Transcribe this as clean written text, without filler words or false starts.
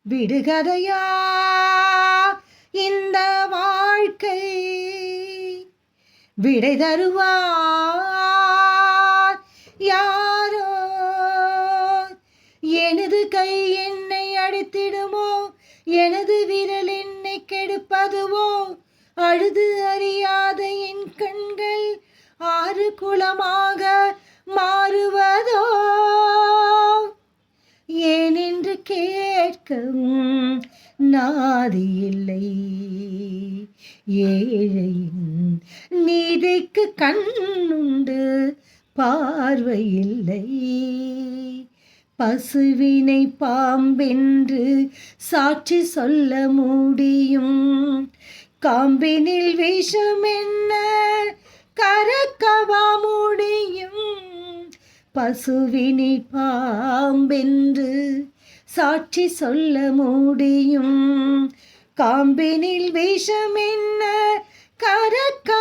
விடுகதையா இந்த வாழ்க்கை, விடை தருவார் யாரோ. எனது கை என்னை அடித்திடுமோ, எனது விரல் என்னை கெடுப்பதுவோ, அழுது அறியாத என் கண்கள் ஆறு குளமாக மாறுவதோ. ஏனென்று கேட்கவும் நாதி இல்லை, ஏழையின் நீதிக்கு கண்ணுண்டு பார்வையில்லை. பசுவினை பாம்பென்று சாட்சி சொல்ல முடியும், காம்பினில் விஷம் என்ன கறக்கவா முடியும். பசுவினை பாம்பென்று சாட்சி சொல்ல முடியும், காம்பினில் விஷம் என்ன கறக்க